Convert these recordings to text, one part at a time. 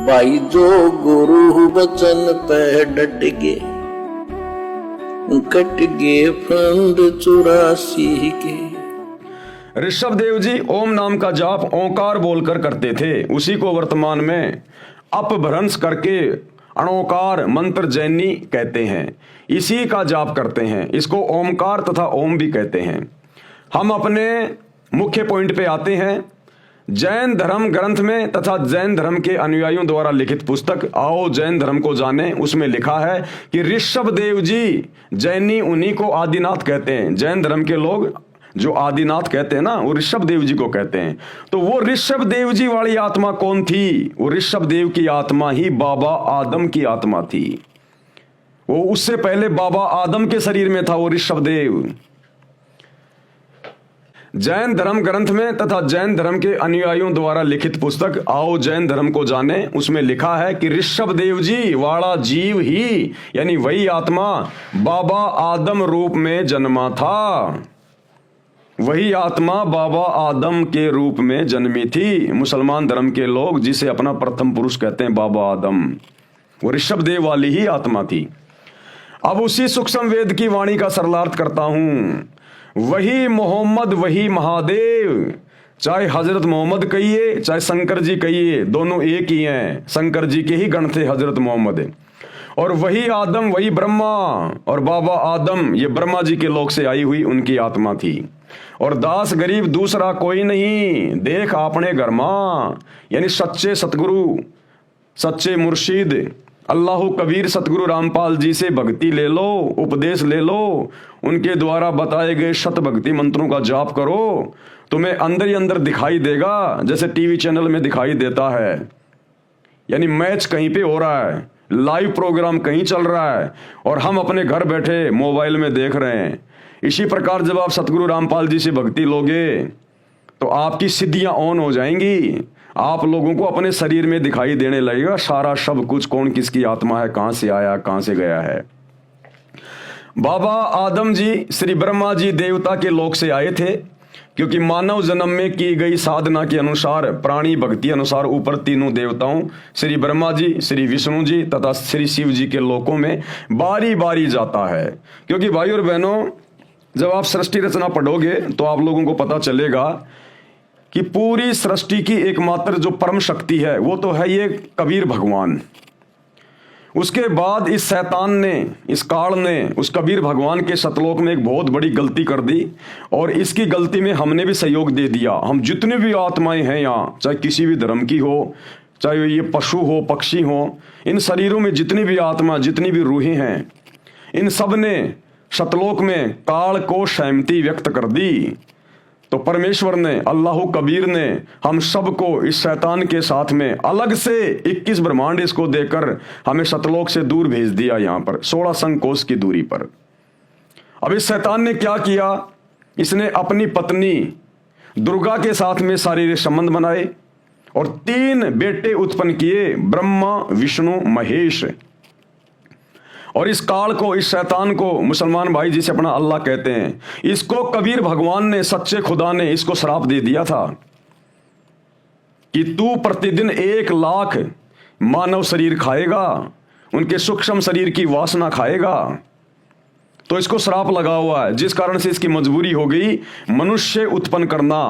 भाई जो गुरु बचन पे डट गे, कट गे फंद 84 के। ऋषभ देव जी ओम नाम का जाप ओंकार बोलकर करते थे, उसी को वर्तमान में अपभ्रंश करके अणोकार मंत्र जैनी कहते हैं। इसी का जाप करते हैं, इसको ओमकार तथा ओम भी कहते हैं। हम अपने मुख्य पॉइंट पे आते हैं। जैन धर्म ग्रंथ में तथा जैन धर्म के अनुयायियों द्वारा लिखित पुस्तक आओ जैन धर्म को जाने, उसमें लिखा है कि ऋषभ देव जी, जैनी उन्हीं को आदिनाथ कहते हैं। जैन धर्म के लोग जो आदिनाथ कहते हैं ना, वो ऋषभ देव जी को कहते हैं। तो वो ऋषभ देव जी वाली आत्मा कौन थी? वो ऋषभ देव की आत्मा ही बाबा आदम की आत्मा थी। वो उससे पहले बाबा आदम के शरीर में था वो ऋषभ देव। जैन धर्म ग्रंथ में तथा जैन धर्म के अनुयायियों द्वारा लिखित पुस्तक आओ जैन धर्म को जाने, उसमें लिखा है कि ऋषभ देव जी वाला जीव ही, यानी वही आत्मा बाबा आदम रूप में जन्मा था। वही आत्मा बाबा आदम के रूप में जन्मी थी। मुसलमान धर्म के लोग जिसे अपना प्रथम पुरुष कहते हैं बाबा आदम, वो ऋषभ देव वाली ही आत्मा थी। अब उसी सूक्ष्म वेद की वाणी का सरलार्थ करता हूं। वही मोहम्मद, वही महादेव, चाहे हजरत मोहम्मद कहिए चाहे शंकर जी कहिए, दोनों एक ही हैं। शंकर जी के ही गण थे हजरत मोहम्मद। और वही आदम, वही ब्रह्मा, और बाबा आदम ये ब्रह्मा जी के लोक से आई हुई उनकी आत्मा थी। और दास गरीब दूसरा कोई नहीं, देख आपने घर मां, यानी सच्चे सतगुरु, सच्चे मुर्शिद अल्लाह कबीर सतगुरु रामपाल जी से भक्ति ले लो, उपदेश ले लो, उनके द्वारा बताए गए शत भक्ति मंत्रों का जाप करो, तुम्हें अंदर ही अंदर दिखाई देगा जैसे टीवी चैनल में दिखाई देता है। यानी मैच कहीं पे हो रहा है, लाइव प्रोग्राम कहीं चल रहा है और हम अपने घर बैठे मोबाइल में देख रहे हैं। इसी प्रकार जब आप सतगुरु रामपाल जी से भक्ति लोगे तो आपकी सिद्धियां ऑन हो जाएंगी। आप लोगों को अपने शरीर में दिखाई देने लगेगा सारा सब कुछ, कौन किसकी आत्मा है, कहां से आया कहां से गया है। बाबा आदम जी श्री ब्रह्मा जी देवता के लोक से आए थे, क्योंकि मानव जन्म में की गई साधना के अनुसार, प्राणी भक्ति अनुसार ऊपर तीनों देवताओं श्री ब्रह्मा जी, श्री विष्णु जी तथा श्री शिव जी के लोकों में बारी बारी जाता है। क्योंकि भाई और बहनों, जब आप सृष्टि रचना पढ़ोगे तो आप लोगों को पता चलेगा कि पूरी सृष्टि की एकमात्र जो परम शक्ति है वो तो है ये कबीर भगवान। उसके बाद इस शैतान ने, इस काल ने उस कबीर भगवान के सतलोक में एक बहुत बड़ी गलती कर दी, और इसकी गलती में हमने भी सहयोग दे दिया। हम जितने भी आत्माएं हैं यहाँ, चाहे किसी भी धर्म की हो, चाहे ये पशु हो पक्षी हो, इन शरीरों में जितनी भी आत्मा, जितनी भी रूहें हैं, इन सब ने सतलोक में काल को सहमति व्यक्त कर दी। तो परमेश्वर ने, अल्लाह कबीर ने हम सबको इस शैतान के साथ में अलग से 21 ब्रह्मांड इसको देकर हमें सतलोक से दूर भेज दिया, यहाँ पर 16 संकोश की दूरी पर। अब इस शैतान ने क्या किया, इसने अपनी पत्नी दुर्गा के साथ में शारीरिक संबंध बनाए और 3 बेटे उत्पन्न किए, ब्रह्मा विष्णु महेश। और इस काल को, इस शैतान को मुसलमान भाई जिसे अपना अल्लाह कहते हैं, इसको कबीर भगवान ने, सच्चे खुदा ने इसको श्राप दे दिया था कि तू प्रतिदिन 1 लाख मानव शरीर खाएगा, उनके सूक्ष्म शरीर की वासना खाएगा। तो इसको श्राप लगा हुआ है, जिस कारण से इसकी मजबूरी हो गई मनुष्य उत्पन्न करना।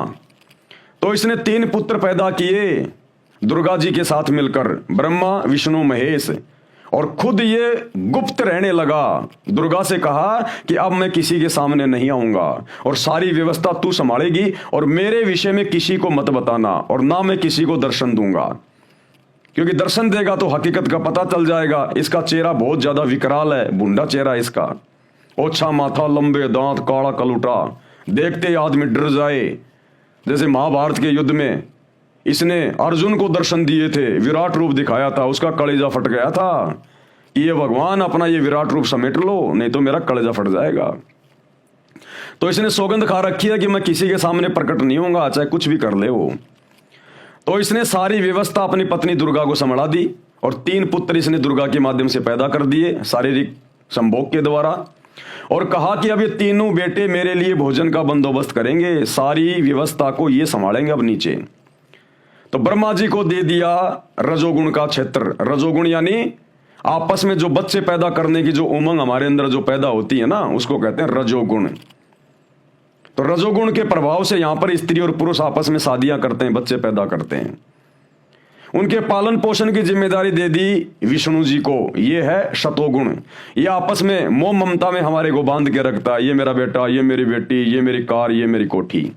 तो इसने 3 पुत्र पैदा किए दुर्गा जी के साथ मिलकर, ब्रह्मा विष्णु महेश। और खुद ये गुप्त रहने लगा। दुर्गा से कहा कि अब मैं किसी के सामने नहीं आऊंगा और सारी व्यवस्था तू संभालेगी, और मेरे विषय में किसी को मत बताना, और ना मैं किसी को दर्शन दूंगा, क्योंकि दर्शन देगा तो हकीकत का पता चल जाएगा। इसका चेहरा बहुत ज्यादा विकराल है, भूंडा चेहरा इसका, ओछा माथा, लंबे दांत, काला कलूटा, देखते ही आदमी डर जाए। जैसे महाभारत के युद्ध में इसने अर्जुन को दर्शन दिए थे, विराट रूप दिखाया था, उसका कलेजा फट गया था कि ये भगवान अपना ये विराट रूप समेट लो, नहीं तो मेरा कलेजा फट जाएगा। तो इसने सौगंध खा रखी है कि मैं किसी के सामने प्रकट नहीं होऊंगा, चाहे कुछ भी कर ले वो। तो इसने सारी व्यवस्था अपनी पत्नी दुर्गा को संभाला दी, और 3 पुत्र इसने दुर्गा के माध्यम से पैदा कर दिए शारीरिक संभोग के द्वारा, और कहा कि अब ये तीनों बेटे मेरे लिए भोजन का बंदोबस्त करेंगे, सारी व्यवस्था को ये संभालेंगे अब नीचे। तो ब्रह्मा जी को दे दिया रजोगुण का क्षेत्र। रजोगुण यानी आपस में जो बच्चे पैदा करने की जो उमंग हमारे अंदर जो पैदा होती है ना, उसको कहते हैं रजोगुण। तो रजोगुण के प्रभाव से यहां पर स्त्री और पुरुष आपस में शादियां करते हैं, बच्चे पैदा करते हैं। उनके पालन पोषण की जिम्मेदारी दे दी विष्णु जी को, ये है शतोगुण। ये आपस में मोह ममता में हमारे को बांध के रखता है, ये मेरा बेटा, ये मेरी बेटी, ये मेरी कार, ये मेरी कोठी।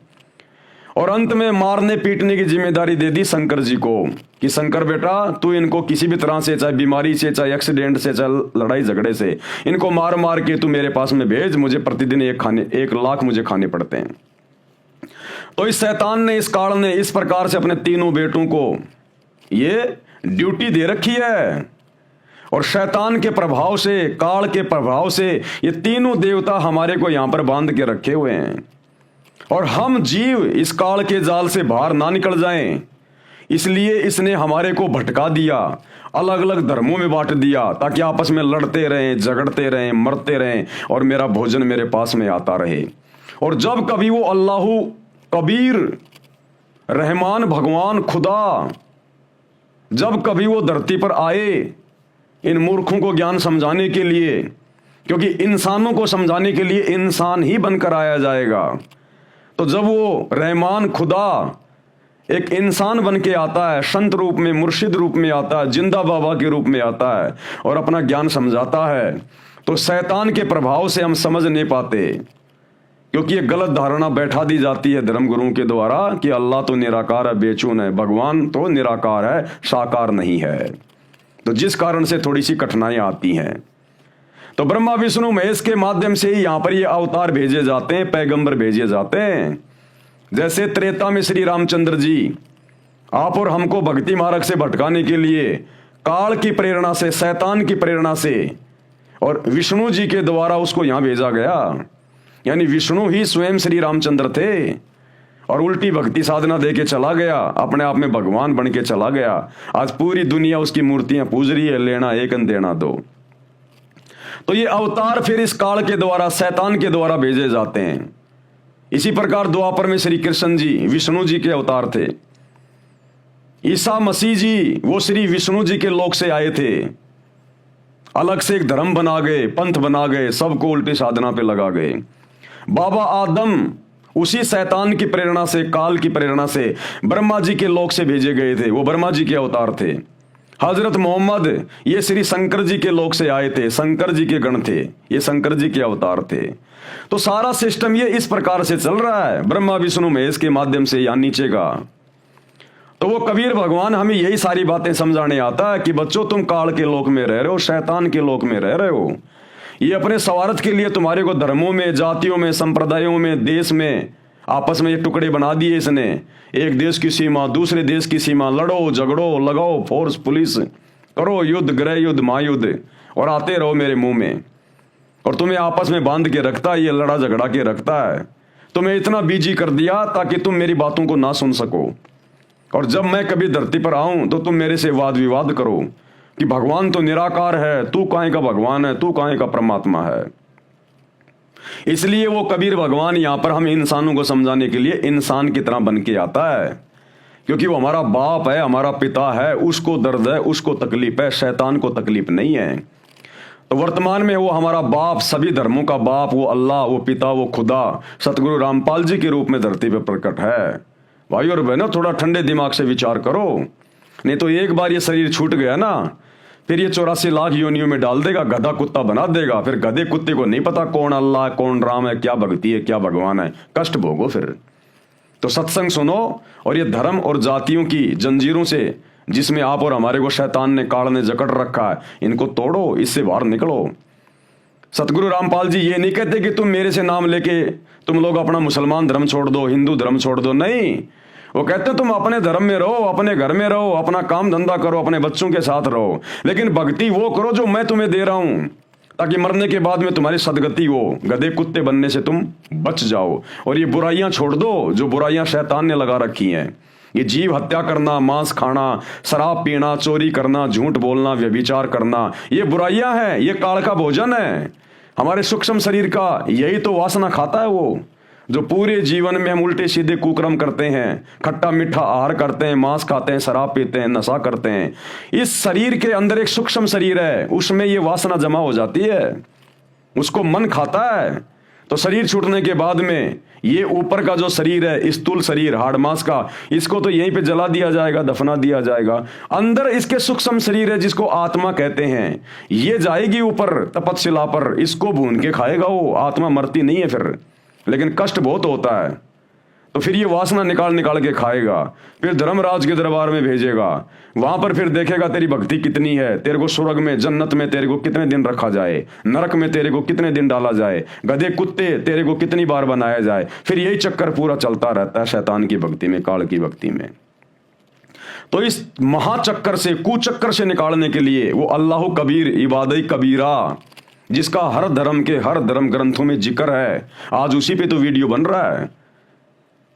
और अंत में मारने पीटने की जिम्मेदारी दे दी शंकर जी को कि शंकर बेटा तू इनको किसी भी तरह से, चाहे बीमारी से, चाहे एक्सीडेंट से, चाहे लड़ाई झगड़े से, इनको मार मार के तू मेरे पास में भेज, मुझे प्रतिदिन 1 लाख मुझे खाने पड़ते हैं। तो इस शैतान ने, इस काल ने इस प्रकार से अपने तीनों बेटों को ये ड्यूटी दे रखी है। और शैतान के प्रभाव से, काल के प्रभाव से ये तीनों देवता हमारे को यहां पर बांध के रखे हुए हैं। और हम जीव इस काल के जाल से बाहर ना निकल जाएं, इसलिए इसने हमारे को भटका दिया, अलग अलग धर्मों में बांट दिया, ताकि आपस में लड़ते रहें, झगड़ते रहें, मरते रहें और मेरा भोजन मेरे पास में आता रहे। और जब कभी वो अल्लाहू कबीर, रहमान, भगवान, खुदा, जब कभी वो धरती पर आए इन मूर्खों को ज्ञान समझाने के लिए, क्योंकि इंसानों को समझाने के लिए इंसान ही बनकर आया जाएगा, तो जब वो रहमान, खुदा एक इंसान बन के आता है, संत रूप में, मुर्शिद रूप में आता है, जिंदा बाबा के रूप में आता है और अपना ज्ञान समझाता है, तो शैतान के प्रभाव से हम समझ नहीं पाते, क्योंकि ये गलत धारणा बैठा दी जाती है धर्मगुरुओं के द्वारा कि अल्लाह तो निराकार है, बेचून है, भगवान तो निराकार है, साकार नहीं है। तो जिस कारण से थोड़ी सी कठिनाइयां आती हैं। तो ब्रह्मा विष्णु महेश के माध्यम से ही यहां पर ये अवतार भेजे जाते हैं, पैगंबर भेजे जाते हैं। जैसे त्रेता में श्री रामचंद्र जी आप और हमको भक्ति मार्ग से भटकाने के लिए काल की प्रेरणा से, शैतान की प्रेरणा से और विष्णु जी के द्वारा उसको यहां भेजा गया। यानी विष्णु ही स्वयं श्री रामचंद्र थे और उल्टी भक्ति साधना दे के चला गया, अपने आप में भगवान बन के चला गया। आज पूरी दुनिया उसकी मूर्तियां पूज रही है, लेना एक देना दो। तो ये अवतार फिर इस काल के द्वारा, शैतान के द्वारा भेजे जाते हैं। इसी प्रकार द्वापर में श्री कृष्ण जी विष्णु जी के अवतार थे। ईसा मसीह जी वो श्री विष्णु जी के लोक से आए थे, अलग से एक धर्म बना गए, पंथ बना गए, सबको उल्टी साधना पे लगा गए। बाबा आदम उसी शैतान की प्रेरणा से, काल की प्रेरणा से ब्रह्मा जी के लोक से भेजे गए थे, वो ब्रह्मा जी के अवतार थे। हजरत मोहम्मद ये श्री शंकर जी के लोक से आए थे, शंकर जी के गण थे, ये शंकर जी के अवतार थे। तो सारा सिस्टम ये इस प्रकार से चल रहा है, ब्रह्मा विष्णु महेश के माध्यम से या नीचे का। तो वो कबीर भगवान हमें यही सारी बातें समझाने आता है कि बच्चों तुम काल के लोक में रह रहे हो, शैतान के लोक में रह रहे हो। ये अपने स्वार्थ के लिए तुम्हारे को धर्मों में, जातियों में, संप्रदायों में, देश में आपस में ये टुकड़े बना दिए इसने। एक देश की सीमा, दूसरे देश की सीमा, लड़ो झगड़ो, लगाओ फोर्स पुलिस, करो युद्ध, गृह युद्ध, महायुद्ध और आते रहो मेरे मुंह में। और तुम्हें आपस में बांध के रखता है, ये लड़ा झगड़ा के रखता है। तुम्हें इतना बिजी कर दिया ताकि तुम मेरी बातों को ना सुन सको, और जब मैं कभी धरती पर आऊं तो तुम मेरे से वाद विवाद करो कि भगवान तो निराकार है, तू काहे का भगवान है, तू काहे का परमात्मा है। इसलिए वो कबीर भगवान यहां पर हम इंसानों को समझाने के लिए इंसान की तरह बन के आता है, क्योंकि वो हमारा बाप है, हमारा पिता है, उसको दर्द है, उसको तकलीफ है, शैतान को तकलीफ नहीं है। तो वर्तमान में वो हमारा बाप, सभी धर्मों का बाप, वो अल्लाह, वो पिता, वो खुदा सतगुरु रामपाल जी के रूप में धरती पर प्रकट है। भाई और बहनों थोड़ा ठंडे दिमाग से विचार करो, नहीं तो एक बार ये शरीर छूट गया ना, फिर ये 84 लाख योनियों में डाल देगा, गधा कुत्ता बना देगा। फिर गधे कुत्ते को नहीं पता कौन अल्लाह है, कौन राम है, क्या भक्ति है, क्या भगवान है, कष्ट भोगो फिर। तो सत्संग सुनो और ये धर्म और जातियों की जंजीरों से जिसमें आप और हमारे को शैतान ने, काल ने जकड़ रखा है, इनको तोड़ो, इससे बाहर निकलो। सतगुरु रामपाल जी ये नहीं कहते कि तुम मेरे से नाम लेके तुम लोग अपना मुसलमान धर्म छोड़ दो, हिंदू धर्म छोड़ दो, नहीं। वो कहते तुम अपने धर्म में रहो, अपने घर में रहो, अपना काम धंधा करो, अपने बच्चों के साथ रहो, लेकिन भक्ति वो करो जो मैं तुम्हें दे रहा हूं, ताकि मरने के बाद में तुम्हारी सदगति हो, गधे कुत्ते बनने से तुम बच जाओ। और ये बुराइयां छोड़ दो जो बुराइयां शैतान ने लगा रखी हैं। ये जीव हत्या करना, मांस खाना, शराब पीना, चोरी करना, झूठ बोलना, व्यभिचार करना, ये बुराइयां हैं, ये काल का भोजन है। हमारे सूक्ष्म शरीर का यही तो वासना खाता है वो। जो पूरे जीवन में हम उल्टे सीधे कुकर्म करते हैं, खट्टा मीठा आहार करते हैं, मांस खाते हैं, शराब पीते हैं, नशा करते हैं, इस शरीर के अंदर एक सूक्ष्म शरीर है, उसमें ये वासना जमा हो जाती है, उसको मन खाता है। तो शरीर छूटने के बाद में ये ऊपर का जो शरीर है, स्थूल शरीर, हाड़ मांस का, इसको तो यहीं पे जला दिया जाएगा, दफना दिया जाएगा। अंदर इसके सूक्ष्म शरीर है जिसको आत्मा कहते हैं, ये जाएगी ऊपर तपस्या पर, इसको भून के खाएगा वो। आत्मा मरती नहीं है फिर, लेकिन कष्ट बहुत होता है। तो फिर ये वासना निकाल निकाल के खाएगा, फिर धर्मराज के दरबार में भेजेगा, वहां पर फिर देखेगा तेरी भक्ति कितनी है, तेरे को स्वर्ग में, जन्नत में तेरे को कितने दिन रखा जाए, नरक में तेरे को कितने दिन डाला जाए, गधे कुत्ते तेरे को कितनी बार बनाया जाए। फिर यही चक्कर पूरा चलता रहता है शैतान की भक्ति में, काल की भक्ति में। तो इस महाचक्कर से, कुचक्कर से निकालने के लिए वो अल्लाह कबीर, इबादत कबीरा, जिसका हर धर्म के हर धर्म ग्रंथों में जिक्र है, आज उसी पे तो वीडियो बन रहा है,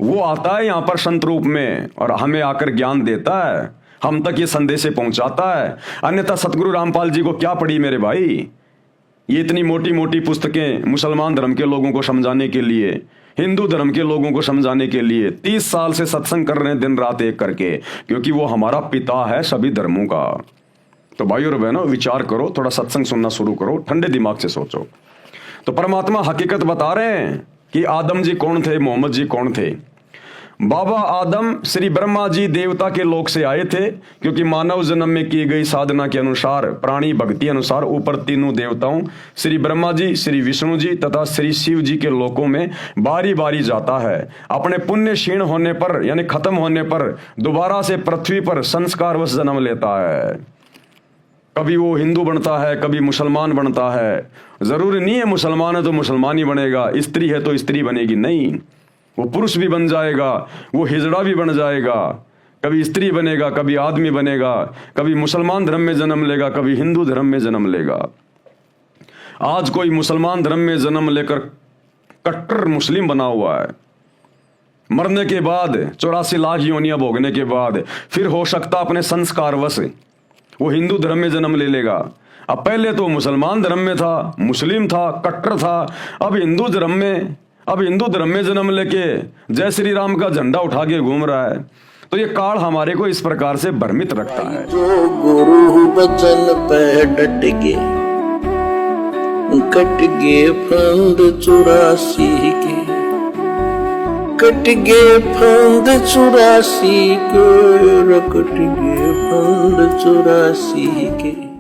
वो आता है यहाँ पर संत रूप में और हमें आकर ज्ञान देता है, हम तक ये संदेश पहुंचाता है। अन्यथा सतगुरु रामपाल जी को क्या पड़ी मेरे भाई, ये इतनी मोटी मोटी पुस्तकें मुसलमान धर्म के लोगों को समझाने के लिए, हिंदू धर्म के लोगों को समझाने के लिए 30 साल से सत्संग कर रहे हैं दिन रात एक करके, क्योंकि वो हमारा पिता है सभी धर्मों का। तो भाइयों और बहनों, विचार करो, थोड़ा सत्संग सुनना शुरू करो, ठंडे दिमाग से सोचो। तो परमात्मा हकीकत बता रहे हैं कि आदम जी कौन थे, मोहम्मद जी कौन थे। बाबा आदम श्री ब्रह्मा जी देवता के लोक से आए थे, क्योंकि मानव जन्म में की गई साधना के अनुसार, प्राणी भक्ति अनुसार ऊपर तीनों देवताओं श्री ब्रह्मा जी, श्री विष्णु जी तथा श्री शिव जी के लोकों में बारी बारी जाता है। अपने पुण्य क्षीण होने पर, यानी खत्म होने पर, दोबारा से पृथ्वी पर संस्कारवश जन्म लेता है। कभी वो हिंदू बनता है, कभी मुसलमान बनता है। जरूरी नहीं है मुसलमान है तो मुसलमान ही बनेगा, स्त्री है तो स्त्री बनेगी, नहीं, वो पुरुष भी बन जाएगा, वो हिजड़ा भी बन जाएगा, कभी स्त्री बनेगा, कभी आदमी बनेगा, कभी मुसलमान धर्म में जन्म लेगा, कभी हिंदू धर्म में जन्म लेगा। आज कोई मुसलमान धर्म में जन्म लेकर कट्टर मुस्लिम बना हुआ है, मरने के बाद 84 लाख योनियां भोगने के बाद फिर हो सकता अपने संस्कारवश वो हिंदू धर्म में जन्म ले लेगा। अब पहले तो मुसलमान धर्म में था, मुस्लिम था, कट्टर था, अब हिंदू धर्म में जन्म लेके जय श्री राम का झंडा उठा के घूम रहा है। तो ये काल हमारे को इस प्रकार से भ्रमित रखता है। जो गुरु बचन पे डट गे, कट गे फंद 84 के, कट गे फंद 84 के, कट गे फंद 84 के।